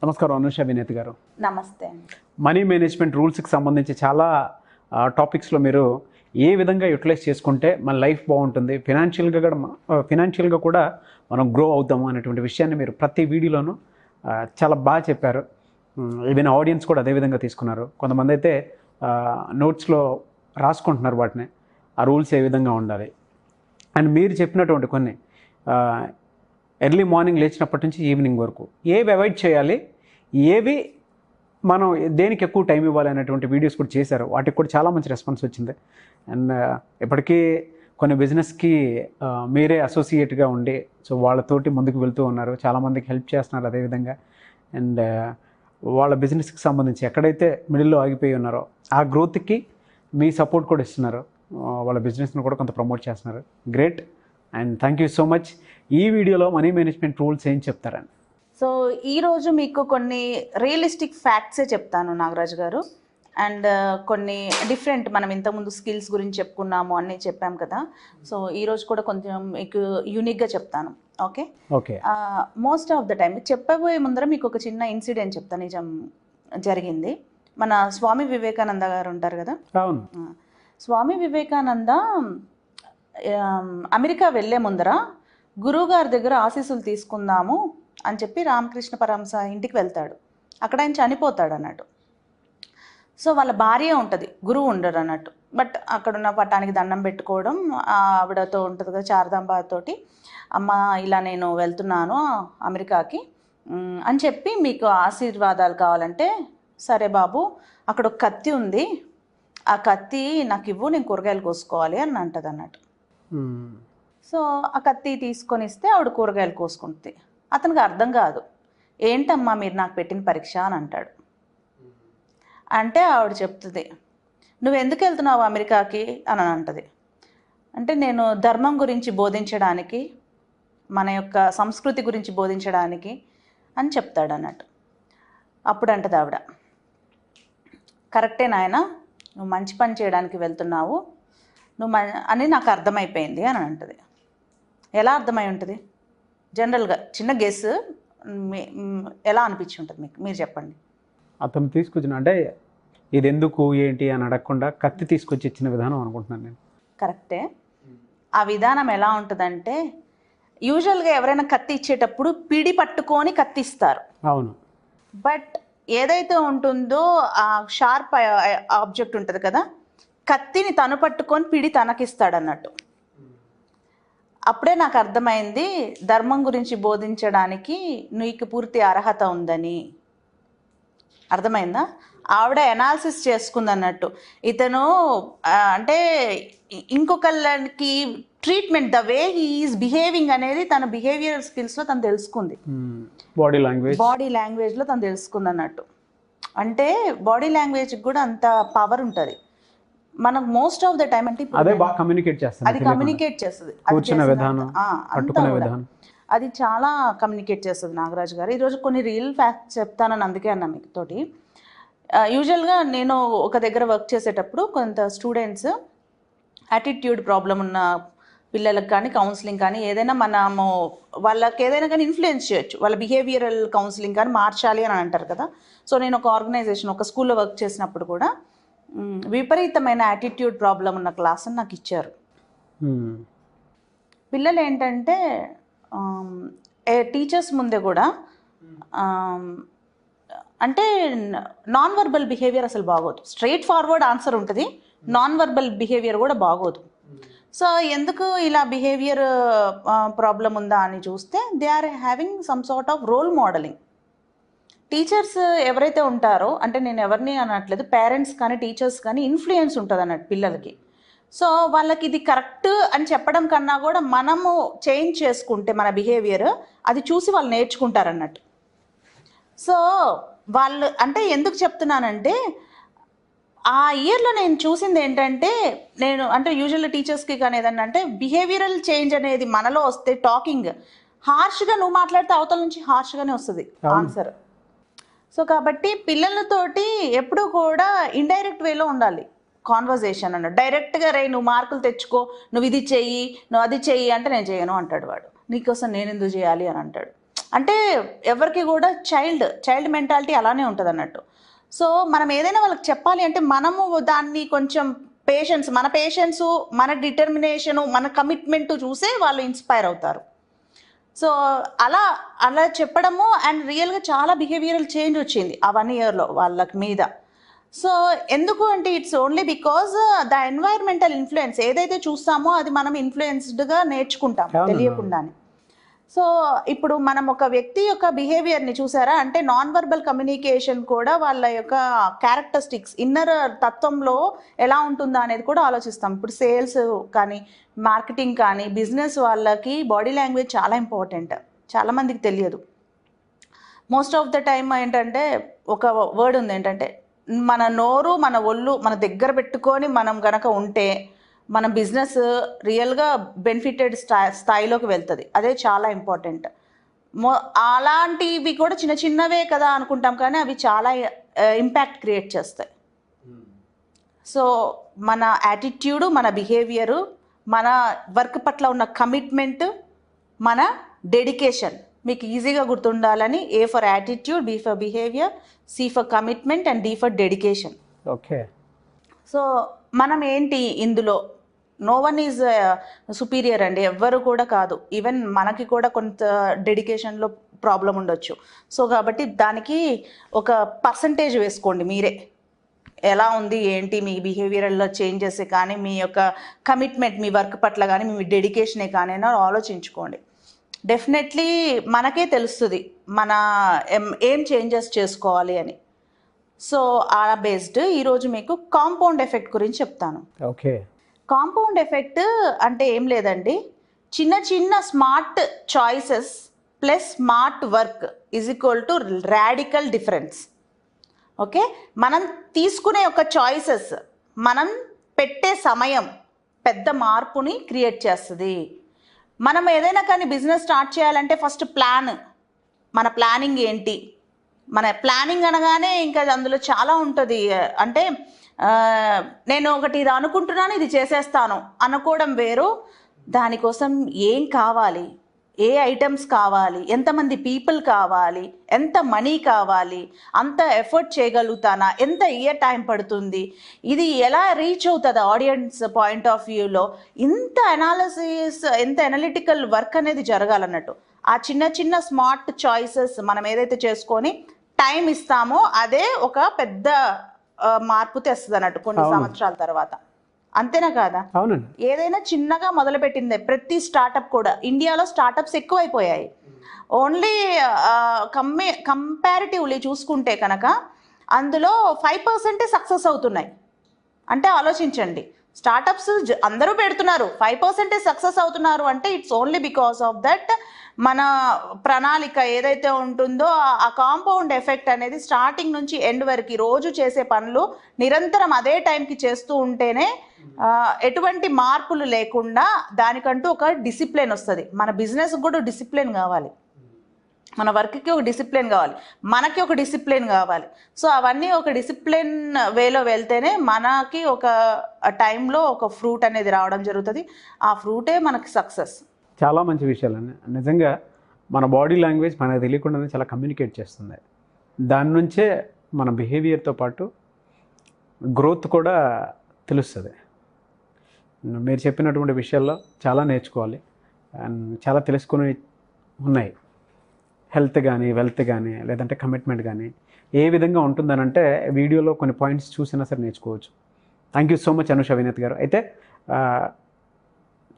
నమస్కారం అనుష వినేత్ గారు. నమస్తే. మనీ మేనేజ్మెంట్ రూల్స్కి సంబంధించి చాలా టాపిక్స్లో మీరు ఏ విధంగా యూటిలైజ్ చేసుకుంటే మన లైఫ్ బాగుంటుంది, ఫినాన్షియల్గా కూడా మనం గ్రో అవుతాము అనేటువంటి విషయాన్ని మీరు ప్రతి వీడియోలోనూ చాలా బాగా చెప్పారు. ఈవెన్ ఆడియన్స్ కూడా అదేవిధంగా తీసుకున్నారు. కొంతమంది అయితే నోట్స్లో రాసుకుంటున్నారు వాటిని, ఆ రూల్స్ ఏ విధంగా ఉండాలి. అండ్ మీరు చెప్పినటువంటి కొన్ని ఎర్లీ మార్నింగ్ లేచినప్పటి నుంచి ఈవినింగ్ వరకు ఏవి అవాయిడ్ చేయాలి, ఏవి మనం దేనికి ఎక్కువ టైం ఇవ్వాలి అనేటువంటి వీడియోస్ కూడా చేశారు. వాటికి కూడా చాలా మంచి రెస్పాన్స్ వచ్చింది. అండ్ ఇప్పటికీ కొన్ని బిజినెస్కి మీరే అసోసియేట్గా ఉండి సో వాళ్ళతోటి ముందుకు వెళ్తూ ఉన్నారు, చాలామందికి హెల్ప్ చేస్తున్నారు అదేవిధంగా. అండ్ వాళ్ళ బిజినెస్కి సంబంధించి ఎక్కడైతే మిడిల్లో ఆగిపోయి ఉన్నారో ఆ గ్రోత్కి మీ సపోర్ట్ కూడా ఇస్తున్నారు, వాళ్ళ బిజినెస్ని కూడా కొంత ప్రమోట్ చేస్తున్నారు. Great and thank you so much. ఈ వీడియోలో మనీ మేనేజ్మెంట్ రూల్స్ ఏం చెప్తారండి? సో ఈరోజు మీకు కొన్ని రియలిస్టిక్ ఫ్యాక్ట్సే చెప్తాను నాగరాజు గారు. అండ్ కొన్ని డిఫరెంట్, మనం ఇంతకుముందు స్కిల్స్ గురించి చెప్పుకున్నాము అన్నీ చెప్పాం కదా. సో ఈరోజు కూడా కొంచెం మీకు యూనిక్గా చెప్తాను. Okay okay. Most of the time చెప్పబోయే ముందర మీకు ఒక చిన్న ఇన్సిడెంట్ చెప్తాను. నిజం జరిగింది. మన స్వామి వివేకానంద గారు ఉంటారు కదా. అవును. స్వామి వివేకానంద అమెరికా వెళ్ళే ముందర గురువుగారి దగ్గర ఆశీస్సులు తీసుకుందాము అని చెప్పి రామకృష్ణ పరమహంస ఇంటికి వెళ్తాడు. అక్కడ ఆయన చనిపోతాడు అన్నట్టు. సో వాళ్ళ భార్య ఉంటుంది, గురువు ఉండడు అన్నట్టు. బట్ అక్కడున్న పట్టానికి దండం పెట్టుకోవడం, ఆవిడతో ఉంటుంది కదా శారదాంబతోటి, అమ్మ ఇలా నేను వెళ్తున్నాను అమెరికాకి అని చెప్పి మీకు ఆశీర్వాదాలు కావాలంటే, సరే బాబు అక్కడ ఒక కత్తి ఉంది, ఆ కత్తి నాకు ఇవ్వు, నేను కూరగాయలు కోసుకోవాలి అని అంటుంది అన్నట్టు. సో ఆ కత్తి తీసుకొని ఇస్తే ఆవిడ కూరగాయలు కోసుకుంటుంది. అతనికి అర్థం కాదు, ఏంటమ్మా మీరు నాకు పెట్టిన పరీక్ష అని అంటాడు. అంటే ఆవిడ చెప్తుంది, నువ్వు ఎందుకు వెళ్తున్నావు అమెరికాకి అని అంటుంది. అంటే నేను ధర్మం గురించి బోధించడానికి, మన యొక్క సంస్కృతి గురించి బోధించడానికి అని చెప్తాడు అన్నట్టు. అప్పుడు అంటది ఆవిడ, కరెక్టే నాయన, నువ్వు మంచి పని చేయడానికి వెళ్తున్నావు అని నాకు అర్థమైపోయింది అని అంటుంది. ఎలా అర్థమై ఉంటుంది? జనరల్గా చిన్న గెస్ ఎలా అనిపించి ఉంటుంది మీకు, మీరు చెప్పండి. అతను తీసుకొచ్చిన, అంటే ఇది ఎందుకు ఏంటి అని అడగకుండా కత్తి తీసుకొచ్చి ఇచ్చిన విధానం అనుకుంటున్నాను నేను. కరెక్టే. ఆ విధానం ఎలా ఉంటుందంటే, యూజువల్గా ఎవరైనా కత్తి ఇచ్చేటప్పుడు పిడి పట్టుకొని కత్తి ఇస్తారు. అవును. బట్ ఏదైతే ఉంటుందో ఆ షార్ప్ ఆబ్జెక్ట్ ఉంటుంది కదా, కత్తిని తను పట్టుకొని పిడి తనకిస్తాడు అన్నట్టు. అప్పుడే నాకు అర్థమైంది, ధర్మం గురించి బోధించడానికి నీకు పూర్తి అర్హత ఉందని. అర్థమైందా? ఆవిడ ఎనాలిసిస్ చేసుకుంది అన్నట్టు. ఇతను అంటే ఇంకొకళ్ళకి treatment, the way he is behaving అనేది తన బిహేవియరల్ స్కిల్స్లో తను తెలుసుకుంది, బాడీ లాంగ్వేజ్లో తను తెలుసుకుంది అన్నట్టు. అంటే బాడీ లాంగ్వేజ్కి కూడా అంత పవర్ ఉంటుంది. మనకు మోస్ట్ ఆఫ్ ద టైం అంటే అదే బాగా కమ్యూనికేట్ చేస్తుంది, అది కమ్యూనికేట్ చేస్తుంది, అది చాలా కమ్యూనికేట్ చేస్తుంది నాగరాజు గారు. ఈరోజు కొన్ని రియల్ ఫ్యాక్ట్స్ చెప్తానని అందుకే అన్నా మీకు తోటి. యూజువల్గా నేను ఒక దగ్గర వర్క్ చేసేటప్పుడు కొంత స్టూడెంట్స్ యాటిట్యూడ్ ప్రాబ్లం ఉన్న పిల్లలకు కానీ కౌన్సిలింగ్ కానీ ఏదైనా మనము వాళ్ళకి ఏదైనా కానీ ఇన్ఫ్లుయెన్స్ చేయొచ్చు, వాళ్ళ బిహేవియరల్ కౌన్సిలింగ్ కానీ మార్చాలి అని అంటారు కదా. సో నేను ఒక ఆర్గనైజేషన్, ఒక స్కూల్లో వర్క్ చేసినప్పుడు కూడా విపరీతమైన యాటిట్యూడ్ ప్రాబ్లం ఉన్న క్లాస్ని నాకు ఇచ్చారు. పిల్లలు ఏంటంటే టీచర్స్ ముందే కూడా అంటే నాన్ వర్బల్ బిహేవియర్ అసలు బాగోదు. స్ట్రైట్ ఫార్వర్డ్ ఆన్సర్ ఉంటుంది, నాన్ వర్బల్ బిహేవియర్ కూడా బాగోదు. సో ఎందుకు ఇలా బిహేవియర్ ప్రాబ్లం ఉందా అని చూస్తే, they are having some sort of role modelling. Teachers ఎవరైతే ఉంటారో, అంటే నేను ఎవరిని అనట్లేదు, పేరెంట్స్ కానీ టీచర్స్ కానీ ఇన్ఫ్లుయెన్స్ ఉంటుంది అన్నట్టు పిల్లలకి. సో వాళ్ళకి ఇది కరెక్ట్ అని చెప్పడం కన్నా కూడా మనము చేంజ్ చేసుకుంటే మన బిహేవియర్, అది చూసి వాళ్ళు నేర్చుకుంటారన్నట్టు. సో వాళ్ళు అంటే ఎందుకు చెప్తున్నానంటే, ఆ ఇయర్లో నేను చూసింది ఏంటంటే, నేను అంటే యూజువల్లీ టీచర్స్కి కానీ ఏదన్నా అంటే బిహేవియరల్ చేంజ్ అనేది మనలో వస్తే, టాకింగ్ హార్ష్గా నువ్వు మాట్లాడితే అవతల నుంచి హార్ష్గానే వస్తుంది ఆన్సర్. సో కాబట్టి పిల్లలతోటి ఎప్పుడూ కూడా ఇండైరెక్ట్ వేలో ఉండాలి కాన్వర్జేషన్ అన్న. డైరెక్ట్గా రే నువ్వు మార్కులు తెచ్చుకో, నువ్వు ఇది చెయ్యి, నువ్వు అది చెయ్యి అంటే నేను చేయను అంటాడు వాడు. నీకోసం నేను ఎందుకు చేయాలి అని అంటాడు. అంటే ఎవరికి కూడా చైల్డ్ మెంటాలిటీ అలానే ఉంటుంది అన్నట్టు. సో మనం ఏదైనా వాళ్ళకి చెప్పాలి అంటే మనము దాన్ని కొంచెం మన పేషెన్సు, మన డిటర్మినేషను, మన కమిట్మెంట్ చూసే వాళ్ళు ఇన్స్పైర్ అవుతారు. సో అలా అలా చెప్పడము అండ్ రియల్గా చాలా బిహేవియరల్ చేంజ్ వచ్చింది ఆ 1 ఇయర్లో వాళ్ళకి మీద. సో ఎందుకు అంటే it's only because the environmental influence ఏదైతే చూస్తామో అది మనం ఇన్ఫ్లుయెన్స్డ్గా నేర్చుకుంటాం తెలియకుండానే. సో ఇప్పుడు మనం ఒక వ్యక్తి యొక్క బిహేవియర్ని చూసారా అంటే నాన్ వర్బల్ కమ్యూనికేషన్ కూడా వాళ్ళ యొక్క క్యారెక్టరిస్టిక్స్ ఇన్నర్ తత్వంలో ఎలా ఉంటుందా అనేది కూడా ఆలోచిస్తాం. ఇప్పుడు సేల్స్ కానీ మార్కెటింగ్ కానీ బిజినెస్ వాళ్ళకి బాడీ లాంగ్వేజ్ చాలా ఇంపార్టెంట్, చాలామందికి తెలియదు. మోస్ట్ ఆఫ్ ద టైమ్ ఏంటంటే ఒక వర్డ్ ఉంది ఏంటంటే మన నోరు మన ఒళ్ళు మన దగ్గర పెట్టుకొని మనం గనక ఉంటే మన బిజినెస్ రియల్గా బెనిఫిటెడ్ స్థాయిలోకి వెళ్తుంది. అదే చాలా ఇంపార్టెంట్. అలాంటివి కూడా చిన్న చిన్నవే కదా అనుకుంటాం కానీ అవి చాలా ఇంపాక్ట్ క్రియేట్ చేస్తాయి. సో మన యాటిట్యూడు, మన బిహేవియరు, మన వర్క్ పట్ల ఉన్న కమిట్మెంట్, మన డెడికేషన్ మీకు ఈజీగా గుర్తుండాలని A for attitude, B for behaviour, C for commitment and D for dedication. Okay. So మనం ఏంటి ఇందులో నో వన్ ఈజ్ సుపీరియర్ అండి, ఎవ్వరు కూడా కాదు. ఈవెన్ మనకి కూడా కొంత డెడికేషన్లో ప్రాబ్లం ఉండొచ్చు. సో కాబట్టి దానికి ఒక పర్సంటేజ్ వేసుకోండి మీరే, ఎలా ఉంది ఏంటి మీ బిహేవియరల్లో చేంజెస్ కానీ మీ యొక్క కమిట్మెంట్ మీ వర్క్ పట్ల కానీ మీ డెడికేషనే కానీ ఆలోచించుకోండి. డెఫినెట్లీ మనకే తెలుస్తుంది మన ఏం చేంజెస్ చేసుకోవాలి అని. సో ఆ బేస్డ్ ఈరోజు మీకు కాంపౌండ్ ఎఫెక్ట్ గురించి చెప్తాను. ఓకే. కాంపౌండ్ ఎఫెక్ట్ అంటే ఏం లేదండి, చిన్న చిన్న smart choices plus smart work is equal to radical difference. Okay, మనం తీసుకునే ఒక చాయిసెస్, మనం పెట్టే సమయం పెద్ద మార్పుని క్రియేట్ చేస్తుంది. మనం ఏదైనా కానీ బిజినెస్ స్టార్ట్ చేయాలంటే ఫస్ట్ మన ప్లానింగ్ ఏంటి, మన ప్లానింగ్ అనగానే ఇంకా అందులో చాలా ఉంటుంది. అంటే నేను ఒకటి ఇది అనుకుంటున్నాను ఇది చేసేస్తాను అనుకోవడం వేరు, దానికోసం ఏం కావాలి, ఏ ఐటమ్స్ కావాలి, ఎంతమంది పీపుల్ కావాలి, ఎంత మనీ కావాలి, అంత ఎఫర్ట్ చేయగలుగుతానా, ఎంత ఇయర్ టైం పడుతుంది, ఇది ఎలా రీచ్ అవుతుంది ఆడియన్స్ పాయింట్ ఆఫ్ వ్యూలో, ఇంత అనాలిసిస్, ఎంత అనలిటికల్ వర్క్ అనేది జరగాలన్నట్టు. ఆ చిన్న చిన్న స్మార్ట్ చాయిసెస్ మనం ఏదైతే చేసుకొని టైం ఇస్తామో అదే ఒక పెద్ద మార్పు తెస్తుంది అన్నట్టు కొన్ని సంవత్సరాల తర్వాత. అంతేనా కాదా? అవునండి. ఏదైనా చిన్నగా మొదలుపెట్టిందే ప్రతి స్టార్టప్ కూడా, ఇండియాలో స్టార్టప్స్ ఎక్కువైపోయాయి. ఓన్లీ కంపారిటివ్లీ చూసుకుంటే కనుక అందులో 5% సక్సెస్ అవుతున్నాయి. అంటే ఆలోచించండి, స్టార్టప్స్ అందరూ పెడుతున్నారు, 5% సక్సెస్ అవుతున్నారు అంటే it's only because of that మన ప్రణాళిక ఏదైతే ఉంటుందో ఆ కాంపౌండ్ ఎఫెక్ట్ అనేది స్టార్టింగ్ నుంచి ఎండ్ వరకు రోజు చేసే పనులు నిరంతరం అదే టైంకి చేస్తూ ఉంటేనే ఎటువంటి మార్పులు లేకుండా దానికంటూ ఒక డిసిప్లిన్ వస్తుంది. మన బిజినెస్కి కూడా డిసిప్లిన్ కావాలి, మన వర్క్కి ఒక డిసిప్లిన్ కావాలి, మనకి ఒక డిసిప్లిన్ కావాలి. సో అవన్నీ ఒక డిసిప్లిన్ వేలో వెళ్తేనే మనకి ఒక టైంలో ఒక ఫ్రూట్ అనేది రావడం జరుగుతుంది. ఆ ఫ్రూటే మనకి సక్సెస్. చాలా మంచి విషయాలండి. నిజంగా మన బాడీ లాంగ్వేజ్ మనకు తెలియకుండానే చాలా కమ్యూనికేట్ చేస్తుంది. దాని నుంచే మన బిహేవియర్తో పాటు గ్రోత్ కూడా తెలుస్తుంది. మీరు చెప్పినటువంటి విషయాల్లో చాలా నేర్చుకోవాలి అండ్ చాలా తెలుసుకుని ఉన్నాయి. హెల్త్ కానీ, వెల్త్ కానీ, లేదంటే కమిట్మెంట్ కానీ ఏ విధంగా ఉంటుందనంటే వీడియోలో కొన్ని పాయింట్స్ చూసినా సరే నేర్చుకోవచ్చు. Thank you so much Anusha Vinayat గారు. అయితే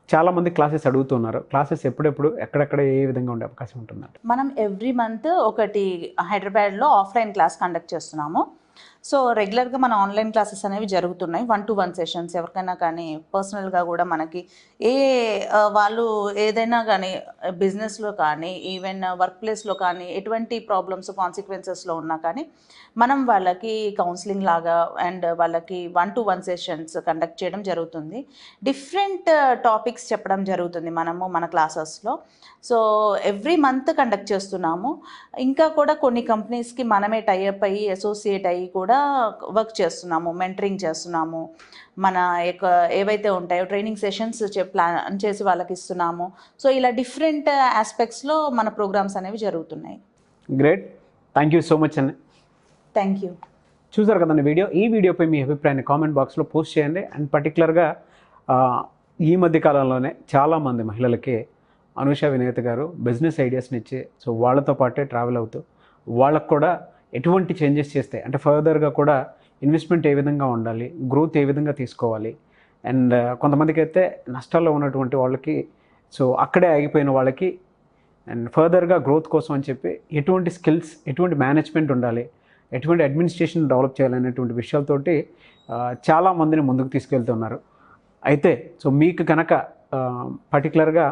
చాలామంది క్లాసెస్ అడుగుతున్నారు, క్లాసెస్ ఎప్పుడెప్పుడు ఎక్కడెక్కడ ఏ విధంగా ఉండే అవకాశం ఉంటుందంట? మనం ఎవ్రీ మంత్ ఒకటి హైదరాబాద్లో ఆఫ్లైన్ క్లాస్ కండక్ట్ చేస్తున్నాము. సో రెగ్యులర్గా మన ఆన్లైన్ క్లాసెస్ అనేవి జరుగుతున్నాయి, 1-to-1 సెషన్స్. ఎవరికైనా కానీ పర్సనల్గా కూడా మనకి వాళ్ళు ఏదైనా కానీ బిజినెస్లో కానీ ఈవెన్ వర్క్ ప్లేస్లో కానీ ఎటువంటి ప్రాబ్లమ్స్ కాన్సిక్వెన్సెస్లో ఉన్నా కానీ మనం వాళ్ళకి కౌన్సిలింగ్ లాగా అండ్ వాళ్ళకి 1-to-1 సెషన్స్ కండక్ట్ చేయడం జరుగుతుంది. డిఫరెంట్ టాపిక్స్ చెప్పడం జరుగుతుంది మన క్లాసెస్లో. సో ఎవ్రీ మంత్ కండక్ట్ చేస్తున్నాము. ఇంకా కూడా కొన్ని కంపెనీస్కి మనమే టైఅప్ అయ్యి అసోసియేట్ అయ్యి కూడా కూడా వర్క్ చేస్తున్నాము, మెంటరింగ్ చేస్తున్నాము, మన ఏవైతే ఉంటాయో ట్రైనింగ్ సెషన్స్ ప్లాన్ చేసి వాళ్ళకి ఇస్తున్నాము. సో ఇలా డిఫరెంట్ ఆస్పెక్ట్స్లో మన ప్రోగ్రామ్స్ అనేవి జరుగుతున్నాయి. Great, thank you so much అండి. Thank you. చూసారు కదండి ఈ వీడియోపై మీ అభిప్రాయాన్ని కామెంట్ బాక్స్లో పోస్ట్ చేయండి. అండ్ పర్టికులర్గా ఈ మధ్య కాలంలోనే చాలామంది మహిళలకి అనూష వినయత్ గారు బిజినెస్ ఐడియాస్ని ఇచ్చి సో వాళ్ళతో పాటే ట్రావెల్ అవుతూ వాళ్ళకు కూడా ఎటువంటి చేంజెస్ చేస్తే అంటే ఫర్దర్గా కూడా ఇన్వెస్ట్మెంట్ ఏ విధంగా ఉండాలి, గ్రోత్ ఏ విధంగా తీసుకోవాలి, అండ్ కొంతమందికి అయితే నష్టాల్లో ఉన్నటువంటి వాళ్ళకి సో అక్కడే ఆగిపోయిన వాళ్ళకి అండ్ ఫర్దర్గా గ్రోత్ కోసం అని చెప్పి ఎటువంటి స్కిల్స్, ఎటువంటి మేనేజ్మెంట్ ఉండాలి, ఎటువంటి అడ్మినిస్ట్రేషన్ డెవలప్ చేయాలనేటువంటి విషయాలతోటి చాలామందిని ముందుకు తీసుకెళ్తున్నారు. అయితే సో మీకు కనుక పర్టికులర్గా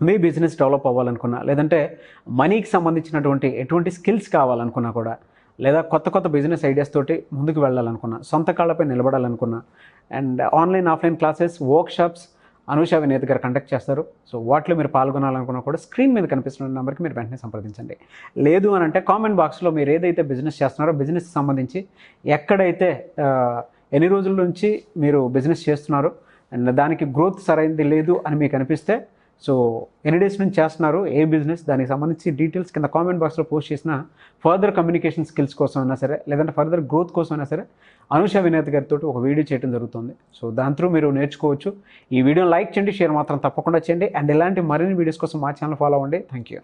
మీ బిజినెస్ డెవలప్ అవ్వాలనుకున్నా, లేదంటే మనీకి సంబంధించినటువంటి ఎటువంటి స్కిల్స్ కావాలనుకున్నా కూడా, లేదా కొత్త బిజినెస్ ఐడియాస్ తోటి ముందుకు వెళ్ళాలనుకున్నా, సొంత కాళ్ళపై నిలబడాలనుకున్నా, and online offline classes, workshops Anusha Vinayat గారు కండక్ట్ చేస్తారు. సో వాటిలో మీరు పాల్గొనాలనుకున్నా కూడా స్క్రీన్ మీద కనిపిస్తున్న నెంబర్కి మీరు వెంటనే సంప్రదించండి. లేదు అని అంటే కామెంట్ బాక్స్లో మీరు ఏదైతే బిజినెస్ చేస్తున్నారో బిజినెస్కి సంబంధించి ఎక్కడైతే ఎన్ని రోజుల నుంచి మీరు బిజినెస్ చేస్తున్నారు అండ్ దానికి గ్రోత్ సరైనది లేదు అని మీకు అనిపిస్తే, సో ఎన్ని డేస్ నుంచి చేస్తున్నారు, ఏ బిజినెస్, దానికి సంబంధించి డీటెయిల్స్ కింద కామెంట్ బాక్స్లో పోస్ట్ చేసిన ఫర్దర్ కమ్యూనికేషన్ స్కిల్స్ కోసం అయినా సరే, లేదంటే ఫర్దర్ గ్రోత్ కోసం అయినా సరే అనూష వినయత్ గారితో ఒక వీడియో చేయడం జరుగుతుంది. సో దాని త్రూ మీరు నేర్చుకోవచ్చు. ఈ వీడియోని లైక్ చేయండి, షేర్ మాత్రం తప్పకుండా చేయండి. అండ్ ఇలాంటి మరిన్ని వీడియోస్ కోసం మా ఛానల్ ఫాలో అవ్వండి. Thank you.